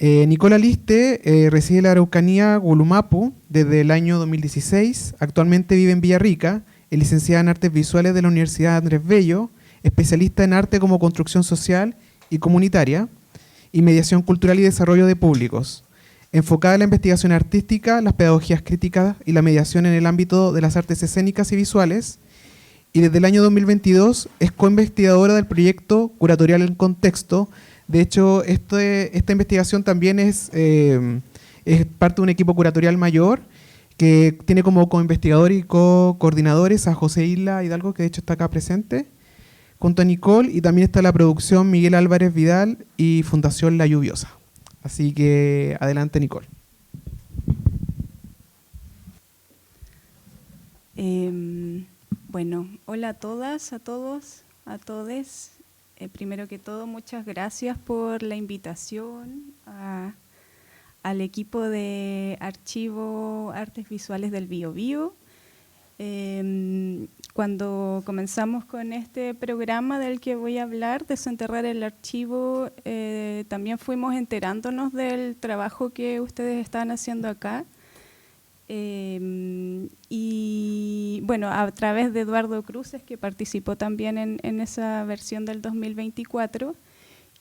Nicola Liste reside en la Araucanía Gulumapu desde el año 2016. Actualmente vive en Villarrica, es licenciada en Artes Visuales de la Universidad Andrés Bello, especialista en arte como construcción social y comunitaria, y mediación cultural y desarrollo de públicos, enfocada en la investigación artística, las pedagogías críticas y la mediación en el ámbito de las artes escénicas y visuales, y desde el año 2022 es coinvestigadora del proyecto Curatorial en Contexto. De hecho, esta investigación también es parte de un equipo curatorial mayor que tiene como coinvestigador y coordinadores a José Isla Hidalgo, que de hecho está acá presente, junto a Nicole, y también está la producción Miguel Álvarez Vidal y Fundación La Lluviosa. Así que adelante, Nicole. Bueno, hola a todas, a todos, a todes. Primero que todo, muchas gracias por la invitación al equipo de Archivo Artes Visuales del Biobío. Cuando comenzamos con este programa del que voy a hablar, Desenterrar el Archivo, también fuimos enterándonos del trabajo que ustedes están haciendo acá. Y bueno, a través de Eduardo Cruces, que participó también en esa versión del 2024,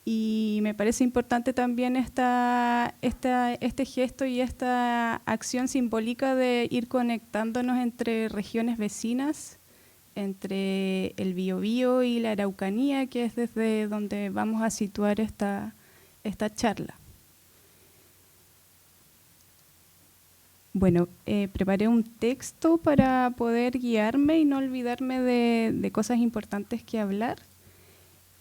y me parece importante también este gesto y esta acción simbólica de ir conectándonos entre regiones vecinas, entre el Biobío y la Araucanía, que es desde donde vamos a situar esta charla. Bueno, preparé un texto para poder guiarme y no olvidarme de cosas importantes que hablar.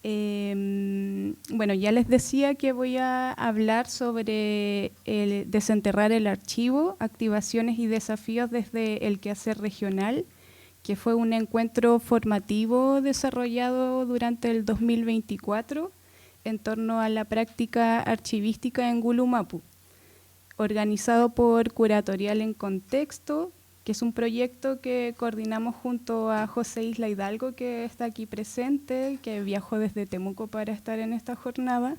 Bueno, ya les decía que voy a hablar sobre el Desenterrar el Archivo, activaciones y desafíos desde el quehacer regional, que fue un encuentro formativo desarrollado durante el 2024 en torno a la práctica archivística en Gulumapu, organizado por Curatorial en Contexto, que es un proyecto que coordinamos junto a José Isla Hidalgo, que está aquí presente, que viajó desde Temuco para estar en esta jornada.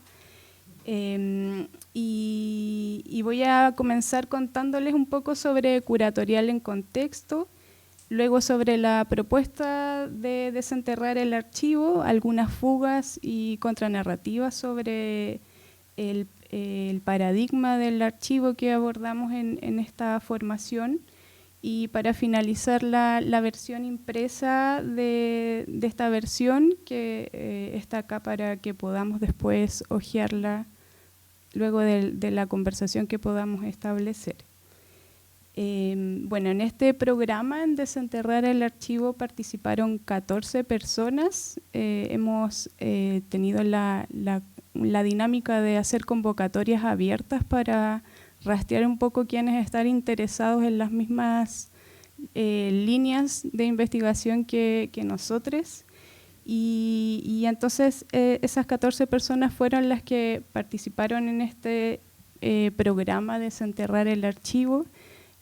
Y voy a comenzar contándoles un poco sobre Curatorial en Contexto, luego sobre la propuesta de desenterrar el archivo, algunas fugas y contranarrativas sobre el paradigma del archivo que abordamos en esta formación, y para finalizar la versión impresa de esta versión que está acá para que podamos después hojearla luego de la conversación que podamos establecer. Bueno, en este programa, en Desenterrar el Archivo, participaron 14 personas. Hemos tenido la dinámica de hacer convocatorias abiertas para rastrear un poco quiénes están interesados en las mismas líneas de investigación que nosotros. Y entonces esas 14 personas fueron las que participaron en este programa de Desenterrar el Archivo.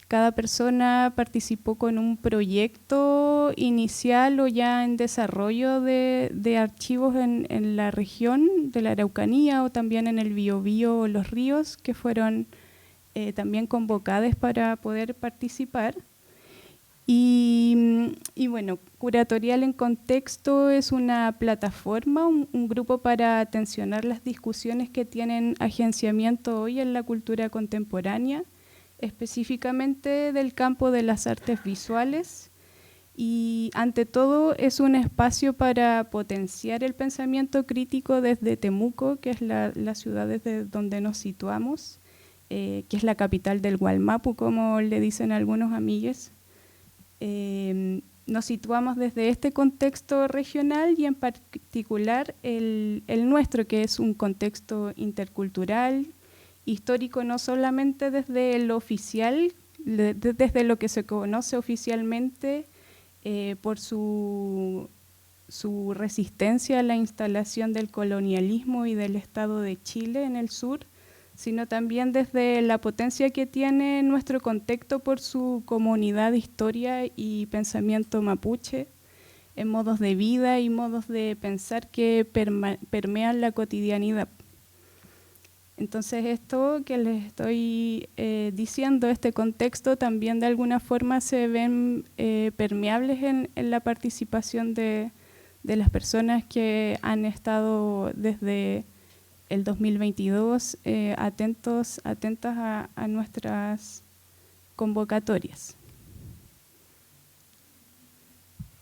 Cada persona participó con un proyecto inicial o ya en desarrollo de archivos en la región de la Araucanía o también en el Biobío o los ríos, que fueron también convocadas para poder participar. Y bueno, Curatorial en Contexto es una plataforma, un grupo para atencionar las discusiones que tienen agenciamiento hoy en la cultura contemporánea, específicamente del campo de las artes visuales, y ante todo es un espacio para potenciar el pensamiento crítico desde Temuco, que es la ciudad desde donde nos situamos, que es la capital del Gualmapu, como le dicen algunos amigues. Nos situamos desde este contexto regional y en particular el nuestro, que es un contexto intercultural, histórico, no solamente desde lo oficial, desde lo que se conoce oficialmente por su resistencia a la instalación del colonialismo y del Estado de Chile en el sur, sino también desde la potencia que tiene nuestro contexto por su comunidad, historia y pensamiento mapuche, en modos de vida y modos de pensar que permean la cotidianidad. Entonces esto que les estoy diciendo, este contexto, también de alguna forma se ven permeables en la participación de las personas que han estado desde el 2022 atentas a nuestras convocatorias.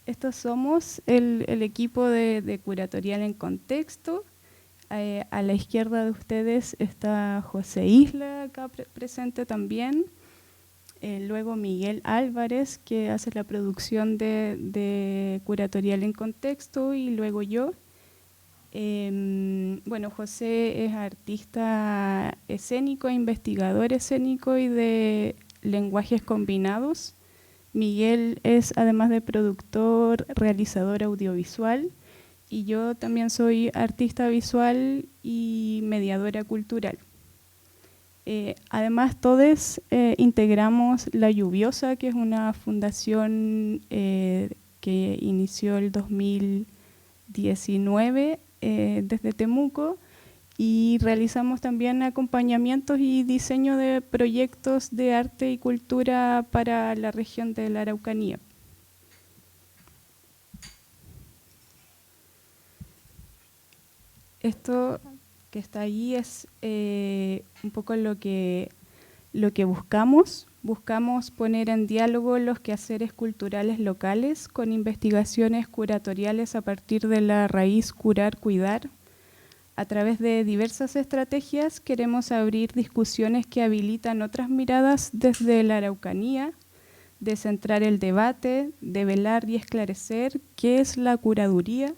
Estos somos el equipo de Curatorial en Contexto. A la izquierda de ustedes está José Isla, acá presente también. Luego Miguel Álvarez, que hace la producción de Curatorial en Contexto, y luego yo. Bueno, José es artista escénico, investigador escénico y de lenguajes combinados. Miguel es, además de productor, realizador audiovisual, y yo también soy artista visual y mediadora cultural. Además, todos integramos La Lluviosa, que es una fundación que inició el 2019 desde Temuco, y realizamos también acompañamientos y diseño de proyectos de arte y cultura para la región de la Araucanía. Esto que está ahí es un poco lo que buscamos. Buscamos poner en diálogo los quehaceres culturales locales con investigaciones curatoriales a partir de la raíz curar, cuidar. A través de diversas estrategias queremos abrir discusiones que habilitan otras miradas desde la Araucanía, de centrar el debate, de velar y esclarecer qué es la curaduría,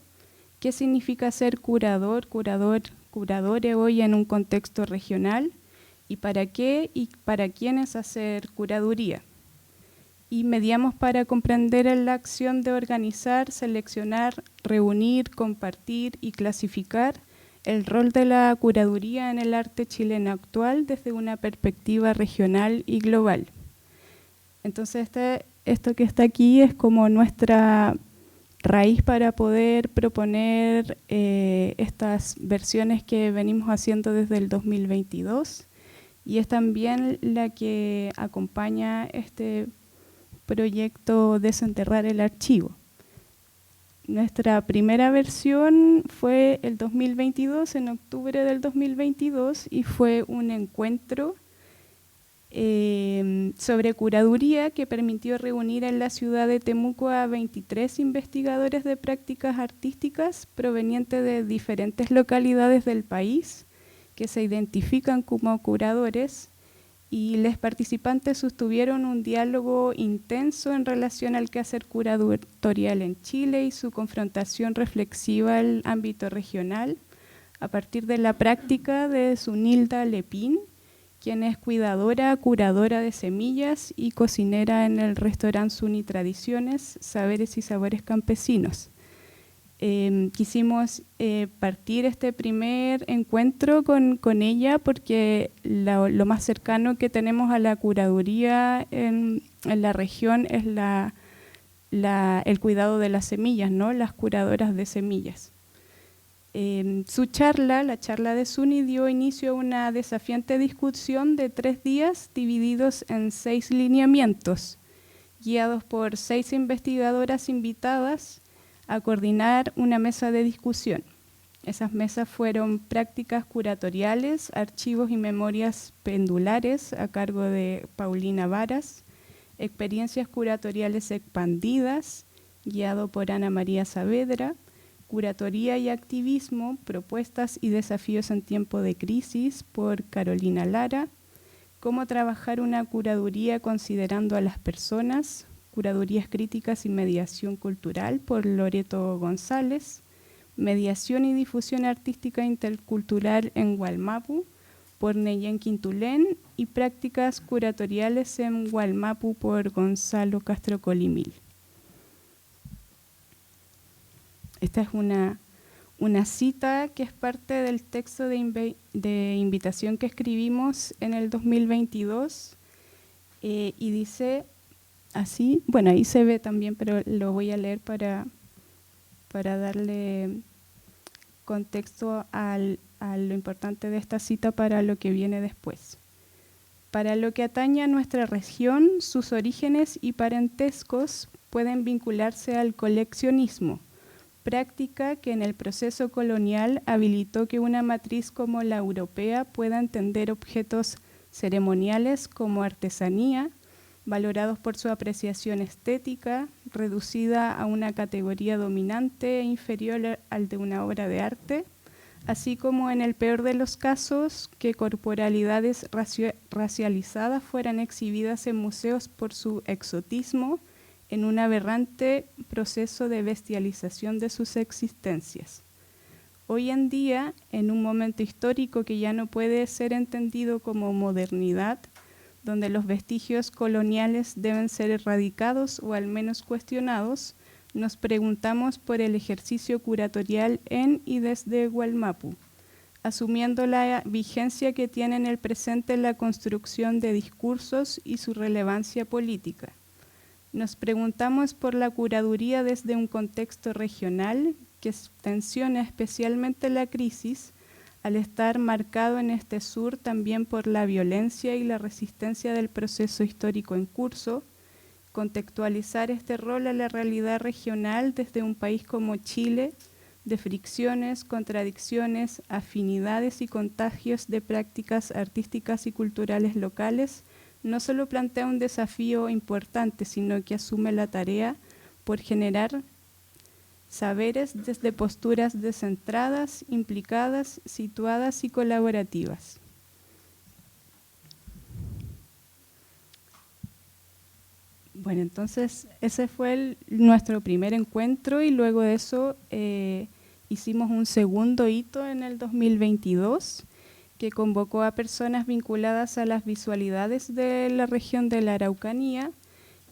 qué significa ser curador, curadore hoy en un contexto regional, y para qué y para quiénes hacer curaduría. Y mediamos para comprender la acción de organizar, seleccionar, reunir, compartir y clasificar el rol de la curaduría en el arte chileno actual desde una perspectiva regional y global. Entonces esto que está aquí es como nuestra raíz para poder proponer estas versiones que venimos haciendo desde el 2022, y es también la que acompaña este proyecto Desenterrar el Archivo. Nuestra primera versión fue el 2022, en octubre del 2022, y fue un encuentro sobre curaduría que permitió reunir en la ciudad de Temuco a 23 investigadores de prácticas artísticas provenientes de diferentes localidades del país que se identifican como curadores, y los participantes sostuvieron un diálogo intenso en relación al quehacer curatorial en Chile y su confrontación reflexiva al ámbito regional a partir de la práctica de Zunilda Lepín, quien es curadora de semillas y cocinera en el restaurante Zuni Tradiciones, Saberes y Sabores Campesinos. Quisimos partir este primer encuentro con ella porque lo más cercano que tenemos a la curaduría en la región es el cuidado de las semillas, ¿no? Las curadoras de semillas. Su charla, la charla de Zuni, dio inicio a una desafiante discusión de 3 días divididos en 6 lineamientos, guiados por 6 investigadoras invitadas a coordinar una mesa de discusión. Esas mesas fueron prácticas curatoriales, archivos y memorias pendulares a cargo de Paulina Varas, experiencias curatoriales expandidas, guiado por Ana María Saavedra, curatoría y activismo, propuestas y desafíos en tiempo de crisis por Carolina Lara, cómo trabajar una curaduría considerando a las personas, curadurías críticas y mediación cultural por Loreto González, mediación y difusión artística intercultural en Wallmapu por Neyen Quintulén, y prácticas curatoriales en Wallmapu por Gonzalo Castro Colimil. Esta es una cita que es parte del texto de invitación que escribimos en el 2022 y dice así, bueno, ahí se ve también, pero lo voy a leer para darle contexto a lo importante de esta cita para lo que viene después. Para lo que atañe a nuestra región, sus orígenes y parentescos pueden vincularse al coleccionismo, práctica que en el proceso colonial habilitó que una matriz como la europea pueda entender objetos ceremoniales como artesanía, valorados por su apreciación estética, reducida a una categoría dominante e inferior al de una obra de arte, así como en el peor de los casos, que corporalidades racializadas fueran exhibidas en museos por su exotismo, en un aberrante proceso de bestialización de sus existencias. Hoy en día, en un momento histórico que ya no puede ser entendido como modernidad, donde los vestigios coloniales deben ser erradicados o al menos cuestionados, nos preguntamos por el ejercicio curatorial en y desde Wallmapu, asumiendo la vigencia que tiene en el presente la construcción de discursos y su relevancia política. Nos preguntamos por la curaduría desde un contexto regional que tensiona especialmente la crisis, al estar marcado en este sur también por la violencia y la resistencia del proceso histórico en curso, contextualizar este rol a la realidad regional desde un país como Chile, de fricciones, contradicciones, afinidades y contagios de prácticas artísticas y culturales locales, no solo plantea un desafío importante, sino que asume la tarea por generar saberes desde posturas descentradas, implicadas, situadas y colaborativas. Bueno, entonces ese fue nuestro primer encuentro y luego de eso hicimos un segundo hito en el 2022 que convocó a personas vinculadas a las visualidades de la región de la Araucanía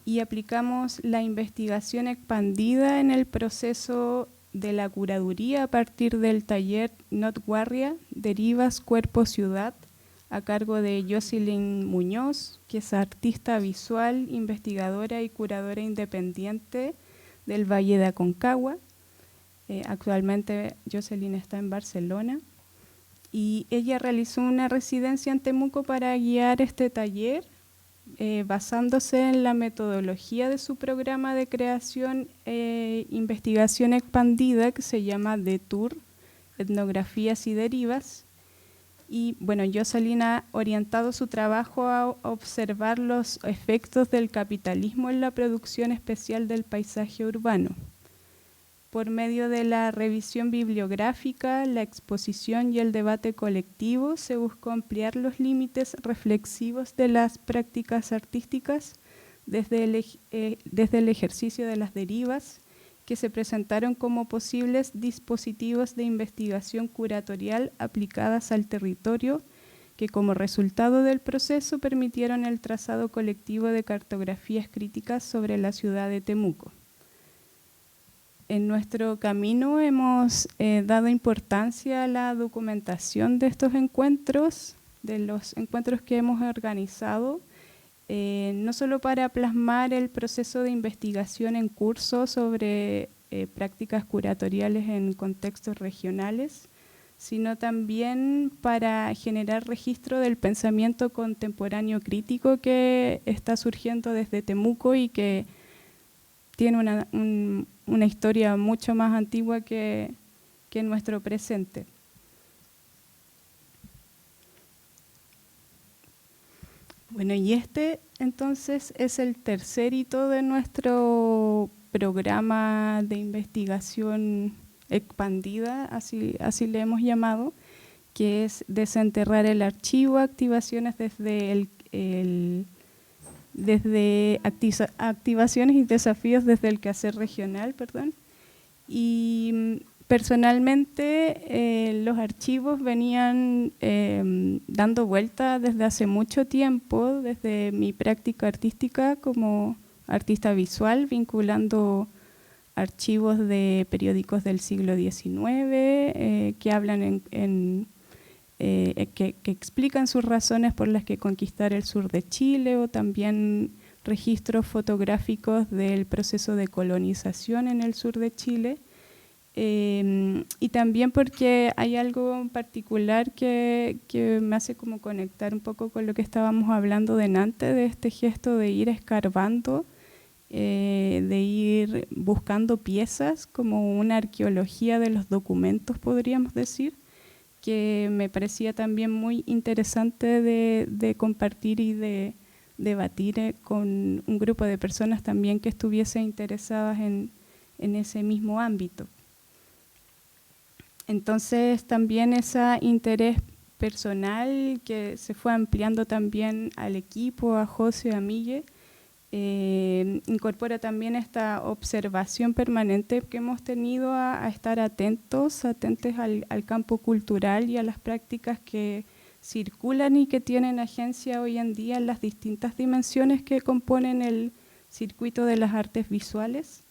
y aplicamos la investigación expandida en el proceso de la curaduría a partir del taller Not Warria, Derivas, Cuerpo, Ciudad, a cargo de Jocelyn Muñoz, que es artista visual, investigadora y curadora independiente del Valle de Aconcagua. Actualmente Jocelyn está en Barcelona y ella realizó una residencia en Temuco para guiar este taller, basándose en la metodología de su programa de creación investigación expandida que se llama DETUR, Etnografías y Derivas. Y bueno, Jocelyn ha orientado su trabajo a observar los efectos del capitalismo en la producción especial del paisaje urbano. Por medio de la revisión bibliográfica, la exposición y el debate colectivo, se buscó ampliar los límites reflexivos de las prácticas artísticas desde el ejercicio de las derivas, que se presentaron como posibles dispositivos de investigación curatorial aplicadas al territorio, que como resultado del proceso permitieron el trazado colectivo de cartografías críticas sobre la ciudad de Temuco. En nuestro camino hemos dado importancia a la documentación de estos encuentros, de los encuentros que hemos organizado, no solo para plasmar el proceso de investigación en curso sobre prácticas curatoriales en contextos regionales, sino también para generar registro del pensamiento contemporáneo crítico que está surgiendo desde Temuco y que tiene una historia mucho más antigua que nuestro presente. Bueno, y este entonces es el tercer hito de nuestro programa de investigación expandida, así le hemos llamado, que es desenterrar el archivo, activaciones desde activaciones y desafíos desde el quehacer regional, y personalmente los archivos venían dando vuelta desde hace mucho tiempo, desde mi práctica artística como artista visual, vinculando archivos de periódicos del siglo XIX que hablan que explican sus razones por las que conquistar el sur de Chile, o también registros fotográficos del proceso de colonización en el sur de Chile, Y también porque hay algo en particular que me hace como conectar un poco con lo que estábamos hablando delante, de este gesto de ir escarbando, de ir buscando piezas, como una arqueología de los documentos, podríamos decir, que me parecía también muy interesante de compartir y de debatir con un grupo de personas también que estuviesen interesadas en ese mismo ámbito. Entonces también ese interés personal que se fue ampliando también al equipo, a José, a Miguel, incorpora también esta observación permanente que hemos tenido a estar atentos al campo cultural y a las prácticas que circulan y que tienen agencia hoy en día en las distintas dimensiones que componen el circuito de las artes visuales.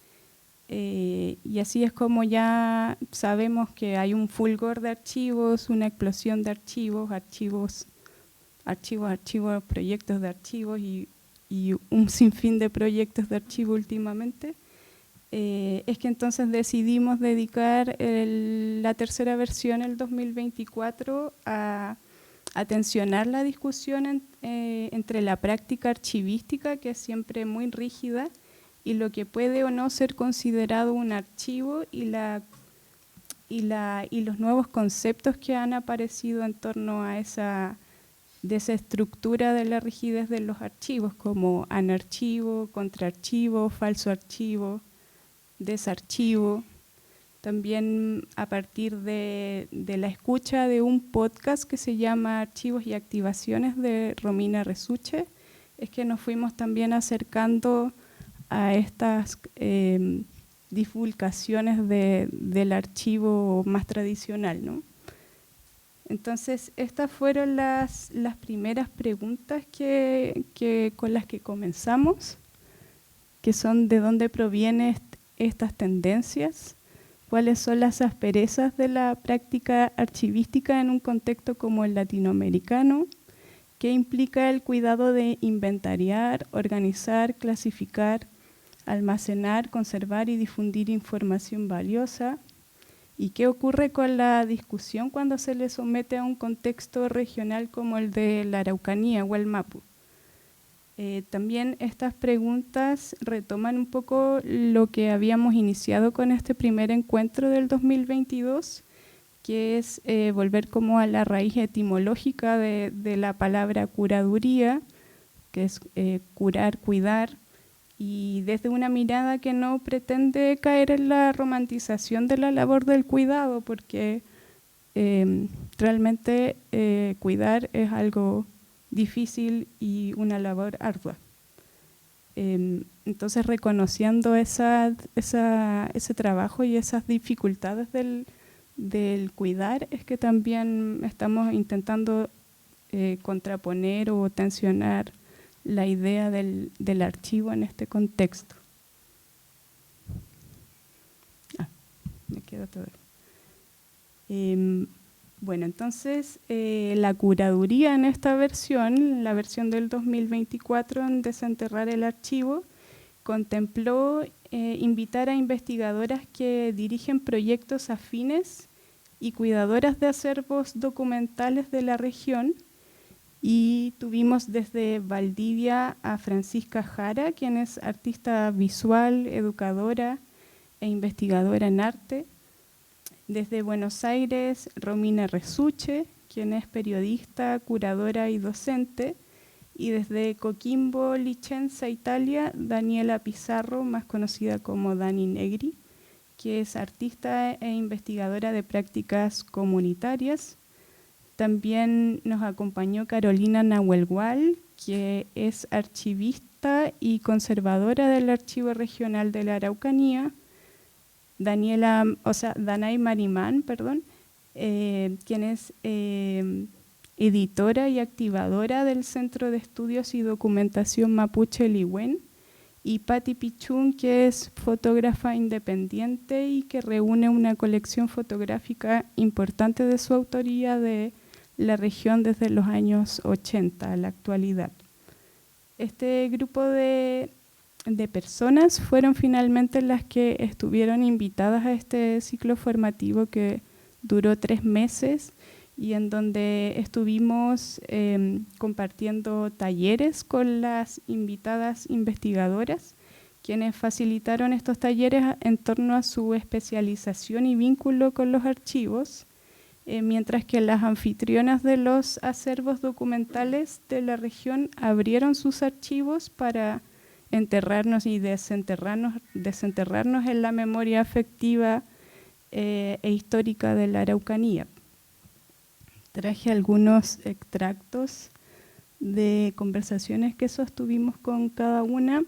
Y así es como ya sabemos que hay un fulgor de archivos, una explosión de archivos, proyectos de archivos y un sinfín de proyectos de archivo últimamente. Es que entonces decidimos dedicar la tercera versión, el 2024, a tensionar la discusión entre la práctica archivística, que es siempre muy rígida, y lo que puede o no ser considerado un archivo y los nuevos conceptos que han aparecido en torno a esa estructura de la rigidez de los archivos, como anarchivo, contraarchivo, falso archivo, desarchivo. También a partir de la escucha de un podcast que se llama Archivos y Activaciones de Romina Resuche, es que nos fuimos también acercando a estas divulgaciones del archivo más tradicional, ¿no? Entonces, estas fueron las primeras preguntas con las que comenzamos, que son de dónde provienen estas tendencias, cuáles son las asperezas de la práctica archivística en un contexto como el latinoamericano, qué implica el cuidado de inventariar, organizar, clasificar, almacenar, conservar y difundir información valiosa, y qué ocurre con la discusión cuando se le somete a un contexto regional como el de la Araucanía o el Mapu. También estas preguntas retoman un poco lo que habíamos iniciado con este primer encuentro del 2022, que es volver como a la raíz etimológica de la palabra curaduría, que es curar, cuidar, y desde una mirada que no pretende caer en la romantización de la labor del cuidado, porque realmente cuidar es algo difícil y una labor ardua. Entonces, reconociendo ese trabajo y esas dificultades del cuidar, es que también estamos intentando contraponer o tensionar la idea del archivo en este contexto. Me queda todo. Bueno, entonces la curaduría en esta versión, la versión del 2024 en Desenterrar el Archivo, contempló invitar a investigadoras que dirigen proyectos afines y cuidadoras de acervos documentales de la región, y tuvimos desde Valdivia a Francisca Jara, quien es artista visual, educadora e investigadora en arte. Desde Buenos Aires, Romina Resuche, quien es periodista, curadora y docente. Y desde Coquimbo, Licenza, Italia, Daniela Pizarro, más conocida como Dani Negri, que es artista e investigadora de prácticas comunitarias. También nos acompañó Carolina Nahuelgual, que es archivista y conservadora del Archivo Regional de la Araucanía. Danay Marimán, quien es editora y activadora del Centro de Estudios y Documentación Mapuche Lihuen, y Patti Pichún, que es fotógrafa independiente y que reúne una colección fotográfica importante de su autoría de la región desde los años 80 a la actualidad. Este grupo de de personas fueron finalmente las que estuvieron invitadas a este ciclo formativo que duró 3 meses y en donde estuvimos compartiendo talleres con las invitadas investigadoras, quienes facilitaron estos talleres en torno a su especialización y vínculo con los archivos, mientras que las anfitrionas de los acervos documentales de la región abrieron sus archivos para enterrarnos y desenterrarnos en la memoria afectiva e histórica de la Araucanía. Traje algunos extractos de conversaciones que sostuvimos con cada una.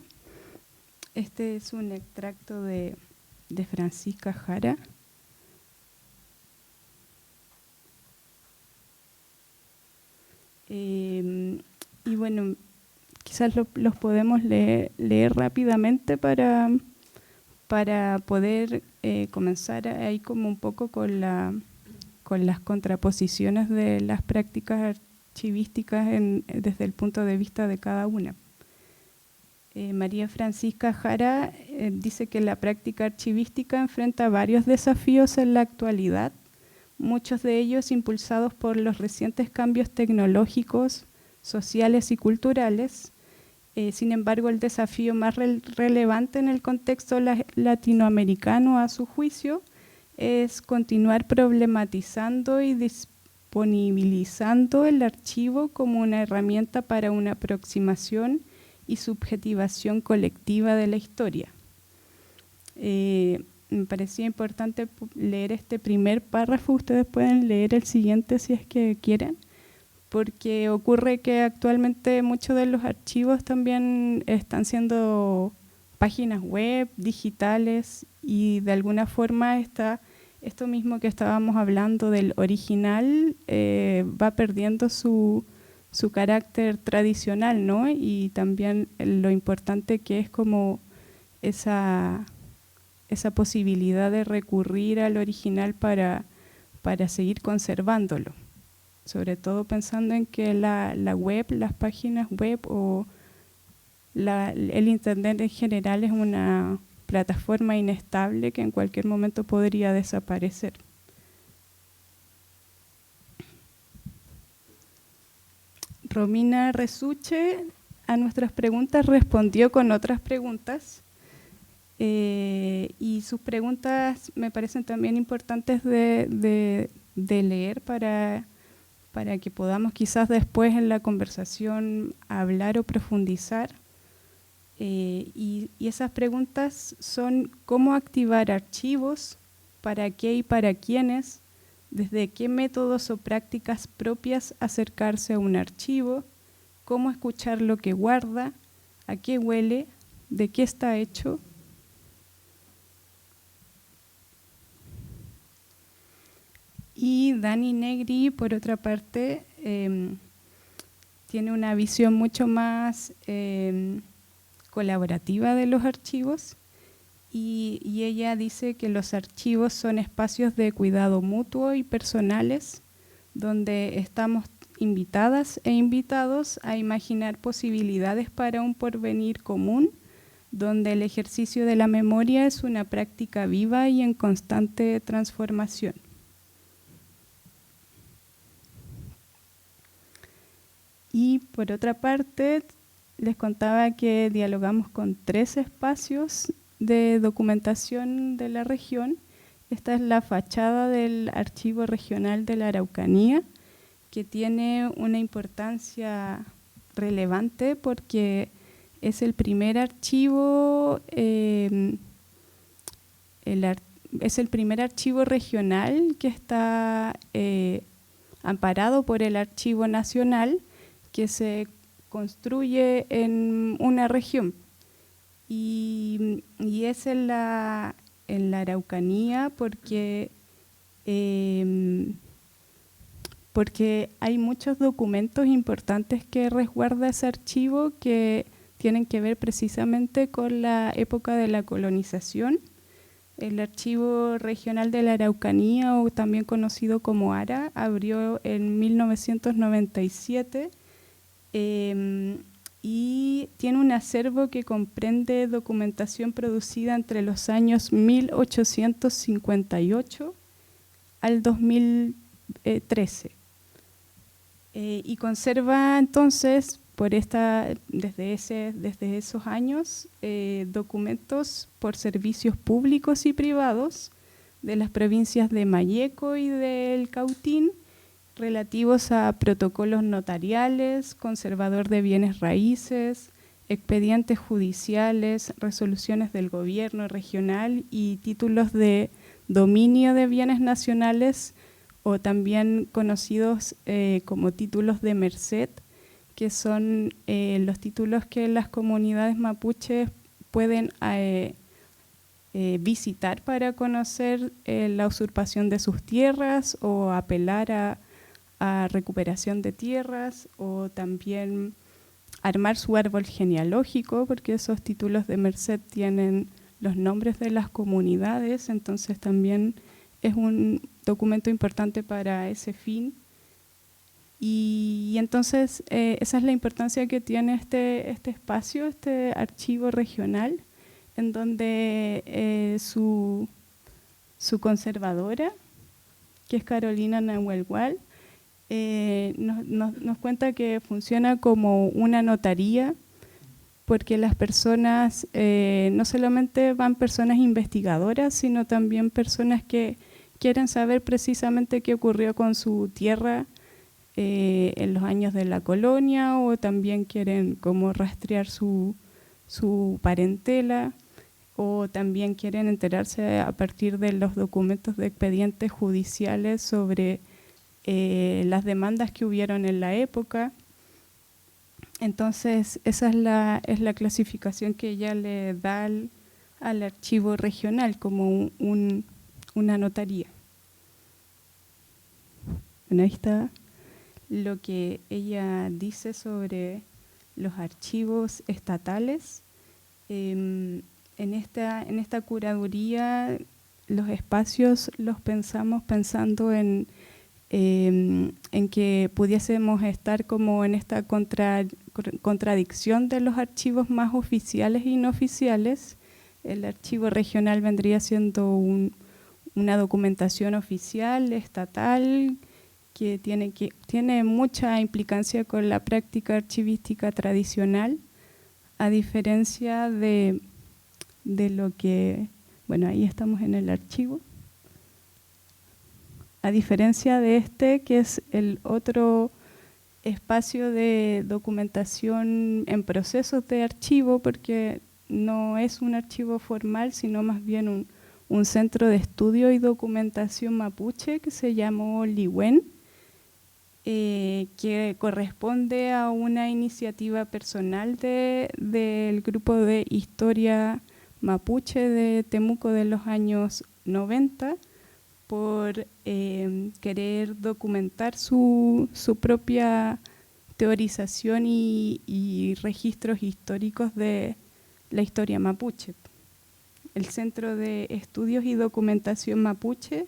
Este es un extracto de Francisca Jara. Y bueno, quizás los podemos leer rápidamente para poder comenzar ahí como un poco con las contraposiciones de las prácticas archivísticas desde el punto de vista de cada una. María Francisca Jara dice que la práctica archivística enfrenta varios desafíos en la actualidad, muchos de ellos impulsados por los recientes cambios tecnológicos, sociales y culturales. Sin embargo, el desafío más relevante en el contexto latinoamericano, a su juicio, es continuar problematizando y disponibilizando el archivo como una herramienta para una aproximación y subjetivación colectiva de la historia. Me parecía importante leer este primer párrafo, ustedes pueden leer el siguiente si es que quieren, porque ocurre que actualmente muchos de los archivos también están siendo páginas web, digitales, y de alguna forma está esto mismo que estábamos hablando del original, va perdiendo su carácter tradicional, ¿no? Y también lo importante que es como esa posibilidad de recurrir al original para seguir conservándolo. Sobre todo pensando en que la web, las páginas web o el internet en general es una plataforma inestable que en cualquier momento podría desaparecer. Romina Resuche a nuestras preguntas respondió con otras preguntas y sus preguntas me parecen también importantes de leer para que podamos quizás después en la conversación hablar o profundizar. Y esas preguntas son: ¿cómo activar archivos? ¿Para qué y para quiénes? ¿Desde qué métodos o prácticas propias acercarse a un archivo? ¿Cómo escuchar lo que guarda? ¿A qué huele? ¿De qué está hecho? Y Dani Negri, por otra parte, tiene una visión mucho más colaborativa de los archivos y ella dice que los archivos son espacios de cuidado mutuo y personales donde estamos invitadas e invitados a imaginar posibilidades para un porvenir común, donde el ejercicio de la memoria es una práctica viva y en constante transformación. Y por otra parte, les contaba que dialogamos con 3 espacios de documentación de la región. Esta es la fachada del Archivo Regional de la Araucanía, que tiene una importancia relevante porque es el primer archivo, es el primer archivo regional que está amparado por el Archivo Nacional, que se construye en una región y es en la Araucanía porque hay muchos documentos importantes que resguarda ese archivo que tienen que ver precisamente con la época de la colonización. El Archivo Regional de la Araucanía, o también conocido como ARA, abrió en 1997 y y tiene un acervo que comprende documentación producida entre los años 1858 al 2013. Y conserva entonces, desde esos años, documentos por servicios públicos y privados de las provincias de Malleco y del Cautín, relativos a protocolos notariales, conservador de bienes raíces, expedientes judiciales, resoluciones del gobierno regional y títulos de dominio de bienes nacionales, o también conocidos como títulos de merced, que son los títulos que las comunidades mapuches pueden visitar para conocer la usurpación de sus tierras o apelar a recuperación de tierras, o también armar su árbol genealógico, porque esos títulos de merced tienen los nombres de las comunidades, entonces también es un documento importante para ese fin. Y entonces esa es la importancia que tiene este espacio, este archivo regional, en donde su conservadora, que es Carolina Nahuelhual, nos cuenta que funciona como una notaría, porque las personas, no solamente van personas investigadoras, sino también personas que quieren saber precisamente qué ocurrió con su tierra en los años de la colonia, o también quieren como rastrear su parentela, o también quieren enterarse a partir de los documentos de expedientes judiciales sobre las demandas que hubieron en la época. Entonces esa es la clasificación que ella le da al archivo regional como una notaría. Bueno, ahí está lo que ella dice sobre los archivos estatales. En esta curaduría los espacios los pensamos pensando en que pudiésemos estar como en esta contradicción de los archivos más oficiales e no oficiales. El archivo regional vendría siendo una documentación oficial, estatal, que tiene mucha implicancia con la práctica archivística tradicional, a diferencia de lo que, bueno, ahí estamos en el archivo. A diferencia de que es el otro espacio de documentación en procesos de archivo, porque no es un archivo formal, sino más bien un centro de estudio y documentación mapuche que se llamó Liwen, que corresponde a una iniciativa personal del grupo de historia mapuche de Temuco de los años 90, por querer documentar su propia teorización y registros históricos de la historia mapuche. El Centro de Estudios y Documentación Mapuche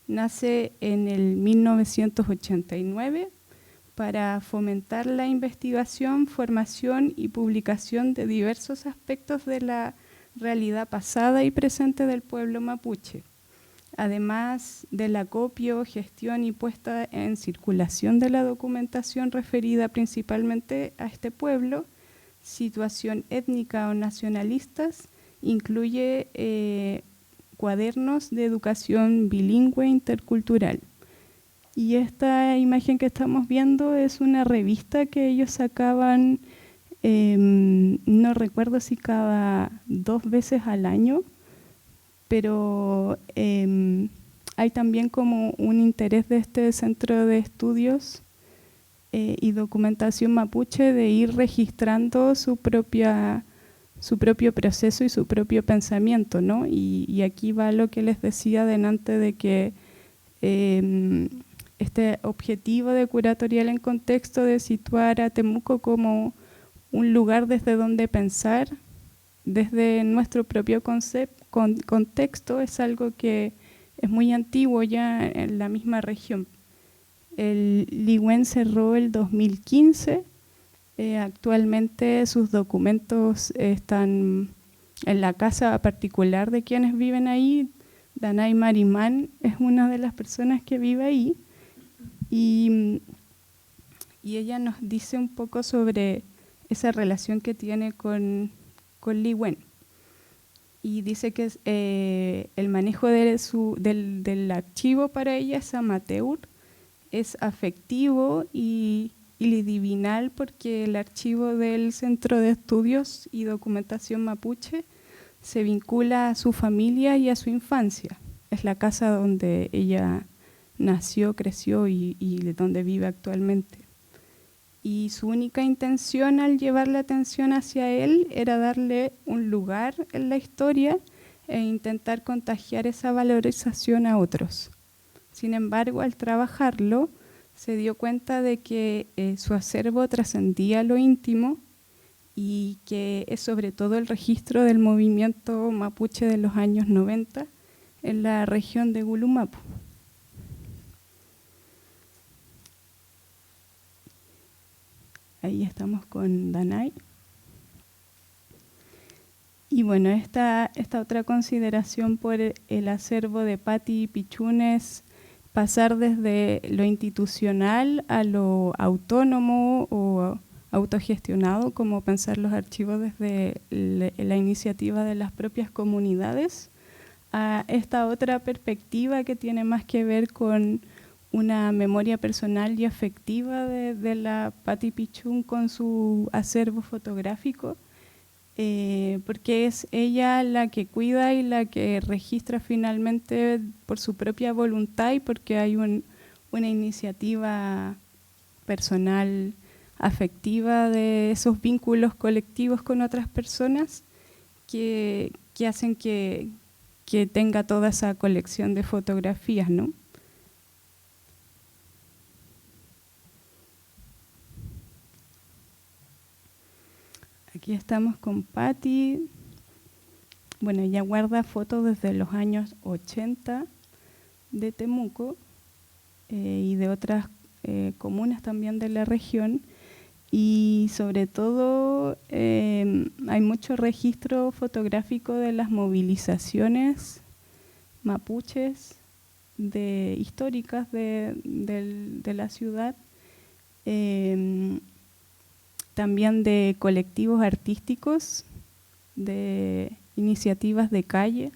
nace en el 1989 para fomentar la investigación, formación y publicación de diversos aspectos de la realidad pasada y presente del pueblo mapuche, además del acopio, gestión y puesta en circulación de la documentación referida principalmente a este pueblo. Situación étnica o nacionalistas incluye cuadernos de educación bilingüe intercultural. Y esta imagen que estamos viendo es una revista que ellos sacaban, no recuerdo si cada 2 veces al año, pero hay también como un interés de este centro de estudios y documentación mapuche de ir registrando su propio proceso y su propio pensamiento, ¿no? Y aquí va lo que les decía delante de que este objetivo de curatorial en contexto, de situar a Temuco como un lugar desde donde pensar, desde nuestro propio contexto, es algo que es muy antiguo ya en la misma región. El Liwen cerró el 2015 Actualmente sus documentos están en la casa particular de quienes viven ahí. Danay Marimán es una de las personas que vive ahí y ella nos dice un poco sobre esa relación que tiene con Li Wen. Y dice que el manejo del archivo para ella es amateur, es afectivo y divinal, porque el archivo del Centro de Estudios y Documentación Mapuche se vincula a su familia y a su infancia. Es la casa donde ella nació, creció y donde vive actualmente. Y su única intención al llevar la atención hacia él era darle un lugar en la historia e intentar contagiar esa valorización a otros. Sin embargo, al trabajarlo, se dio cuenta de que su acervo trascendía lo íntimo y que es sobre todo el registro del movimiento mapuche de los años 90 en la región de Gulumapu. Ahí estamos con Danay. Y bueno, esta otra consideración por el acervo de Patti Pichún es pasar desde lo institucional a lo autónomo o autogestionado, como pensar los archivos desde la iniciativa de las propias comunidades, a esta otra perspectiva que tiene más que ver con una memoria personal y afectiva de la Patti Pichún con su acervo fotográfico, porque es ella la que cuida y la que registra finalmente por su propia voluntad y porque hay una iniciativa personal afectiva de esos vínculos colectivos con otras personas que hacen que tenga toda esa colección de fotografías, ¿no? Aquí estamos con Patti. Bueno, ella guarda fotos desde los años 80 de Temuco y de otras comunas también de la región. Y sobre todo hay mucho registro fotográfico de las movilizaciones mapuches históricas de la ciudad. También de colectivos artísticos, de iniciativas de calle.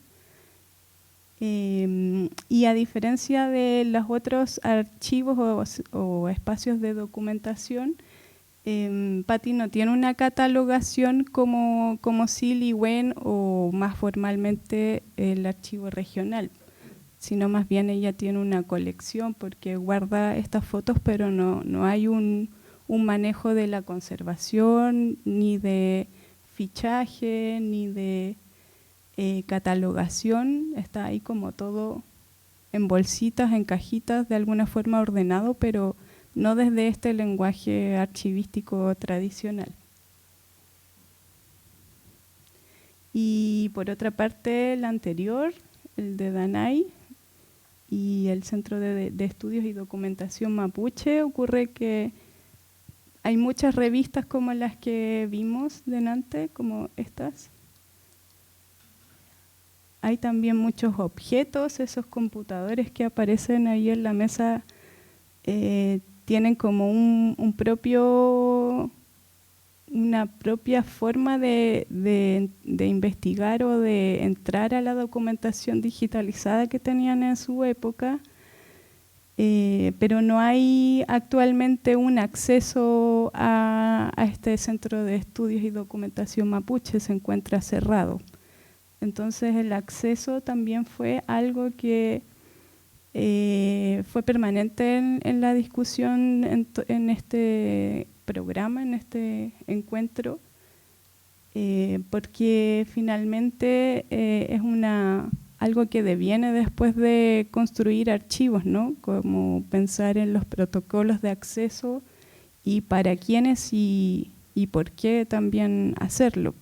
Y a diferencia de los otros archivos o espacios de documentación, Patti no tiene una catalogación como sí Li Wen o más formalmente el archivo regional, sino más bien ella tiene una colección porque guarda estas fotos, pero no hay un manejo de la conservación, ni de fichaje, ni de catalogación. Está ahí como todo en bolsitas, en cajitas, de alguna forma ordenado, pero no desde este lenguaje archivístico tradicional. Y por otra parte, el anterior, el de Danay y el Centro de Estudios y Documentación Mapuche, ocurre que hay muchas revistas como las que vimos delante, como estas. Hay también muchos objetos, esos computadores que aparecen ahí en la mesa tienen como una propia forma de investigar o de entrar a la documentación digitalizada que tenían en su época. Pero no hay actualmente un acceso a este Centro de Estudios y Documentación Mapuche, se encuentra cerrado. Entonces el acceso también fue algo que fue permanente en la discusión en este programa, en este encuentro, porque finalmente es algo que deviene después de construir archivos, ¿no? Como pensar en los protocolos de acceso y para quiénes y por qué también hacerlo.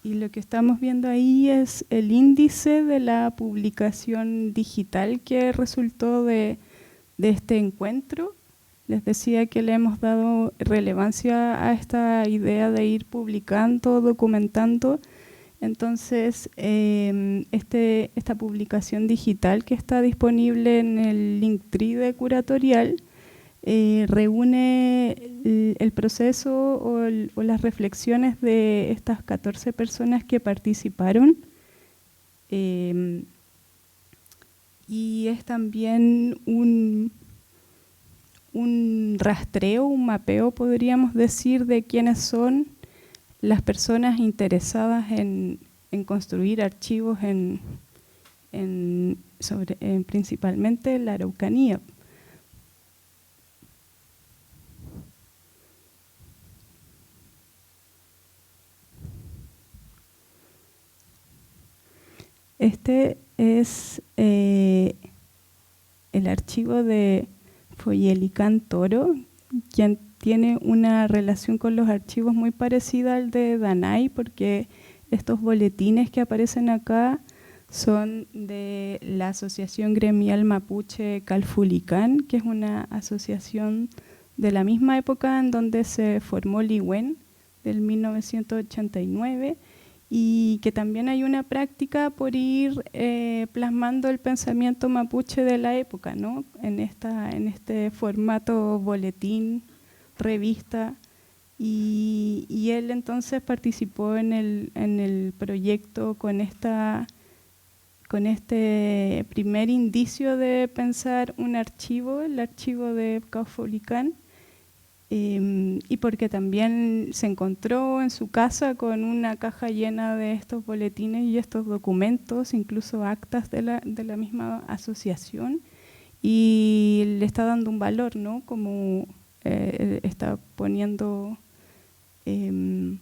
Y lo que estamos viendo ahí es el índice de la publicación digital que resultó de este encuentro. Les decía que le hemos dado relevancia a esta idea de ir publicando, documentando. Entonces, esta publicación digital que está disponible en el Linktree de Curatorial reúne el proceso o las reflexiones de estas 14 personas que participaron. Y es también un rastreo, un mapeo, podríamos decir, de quiénes son las personas interesadas en construir archivos principalmente en la Araucanía. Este es el archivo de Foyelicán Toro, quien tiene una relación con los archivos muy parecida al de Danay, porque estos boletines que aparecen acá son de la Asociación Gremial Mapuche Calfulicán, que es una asociación de la misma época en donde se formó Liwen, del 1989, y que también hay una práctica por ir plasmando el pensamiento mapuche de la época, ¿no? En este formato boletín, revista, y él entonces participó en el proyecto con este primer indicio de pensar un archivo, el archivo de Calfulicán, y porque también se encontró en su casa con una caja llena de estos boletines y estos documentos, incluso actas de la misma asociación, y le está dando un valor, ¿no? Como está poniendo un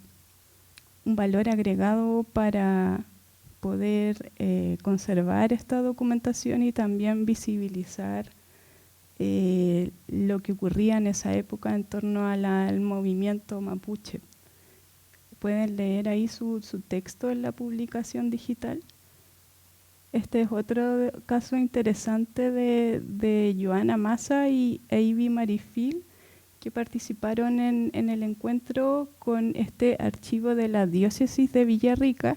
valor agregado para poder conservar esta documentación y también visibilizar lo que ocurría en esa época en torno al movimiento mapuche. Pueden leer ahí su texto en la publicación digital. Este es otro caso interesante de Joana Massa y Ivy Marifil, que participaron en el encuentro con este archivo de la diócesis de Villarrica,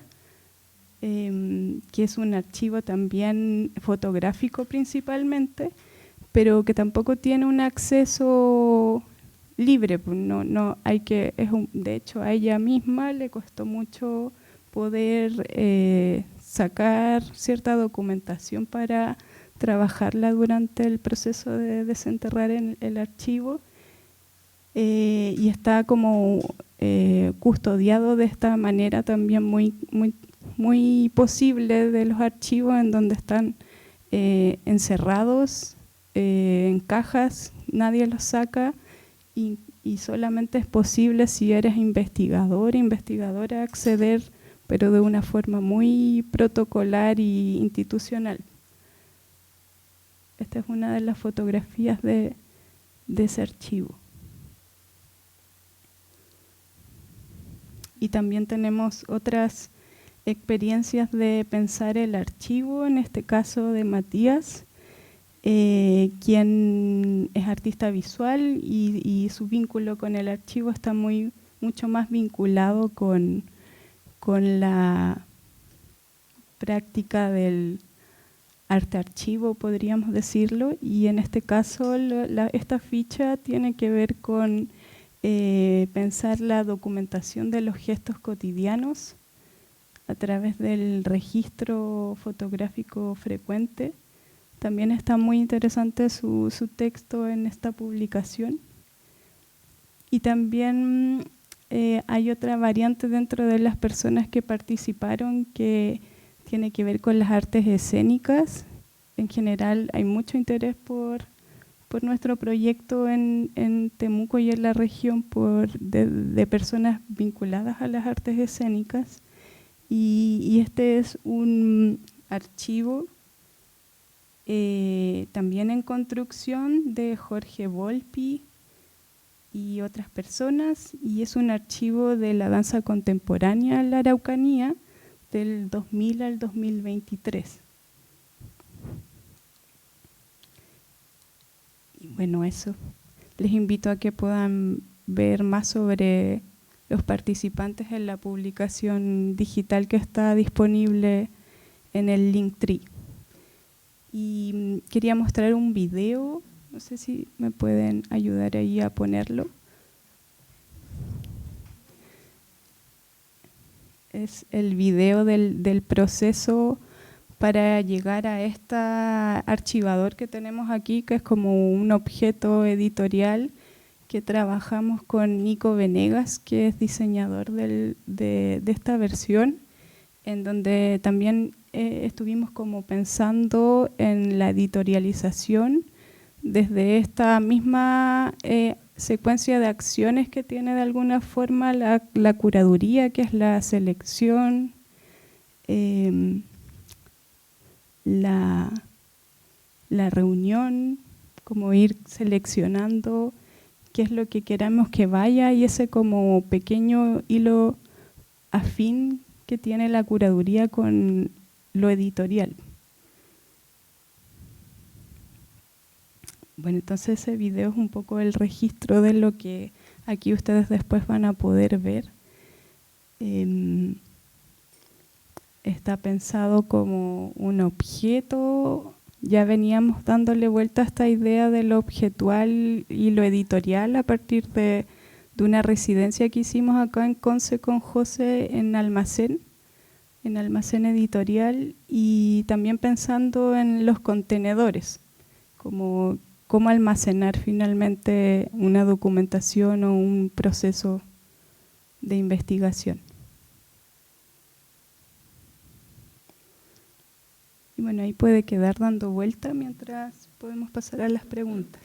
que es un archivo también fotográfico principalmente, pero que tampoco tiene un acceso libre. No hay que, de hecho a ella misma le costó mucho poder sacar cierta documentación para trabajarla durante el proceso de desenterrar el archivo, y está como custodiado de esta manera también muy posible de los archivos, en donde están encerrados en cajas, nadie los saca, y solamente es posible si eres investigador, investigadora, acceder, pero de una forma muy protocolar y institucional. Esta es una de las fotografías de ese archivo. Y también tenemos otras experiencias de pensar el archivo, en este caso de Matías, quien es artista visual y su vínculo con el archivo está mucho más vinculado con la práctica del arte archivo, podríamos decirlo, y en este caso esta ficha tiene que ver con pensar la documentación de los gestos cotidianos a través del registro fotográfico frecuente. También está muy interesante su texto en esta publicación. Y también hay otra variante dentro de las personas que participaron que tiene que ver con las artes escénicas. En general hay mucho interés por nuestro proyecto en Temuco y en la región de personas vinculadas a las artes escénicas. Y este es un archivo también en construcción de Jorge Volpi y otras personas, y es un archivo de la danza contemporánea en la Araucanía del 2000 al 2023. Y bueno, eso Les invito a que puedan ver más sobre los participantes en la publicación digital que está disponible en el Linktree. Y quería mostrar un video, no sé si me pueden ayudar ahí a ponerlo. Es el video del proceso para llegar a este archivador que tenemos aquí, que es como un objeto editorial que trabajamos con Nico Venegas, que es diseñador de esta versión, en donde también estuvimos como pensando en la editorialización desde esta misma secuencia de acciones que tiene de alguna forma la curaduría, que es la selección, la reunión, como ir seleccionando qué es lo que queramos que vaya, y ese como pequeño hilo afín que tiene la curaduría con lo editorial. Bueno, entonces ese video es un poco el registro de lo que aquí ustedes después van a poder ver. Está pensado como un objeto. Ya veníamos dándole vuelta a esta idea de lo objetual y lo editorial a partir de una residencia que hicimos acá en Conce con José en Almacén Editorial, y también pensando en los contenedores, como cómo almacenar finalmente una documentación o un proceso de investigación. Y bueno, ahí puede quedar dando vuelta mientras podemos pasar a las preguntas.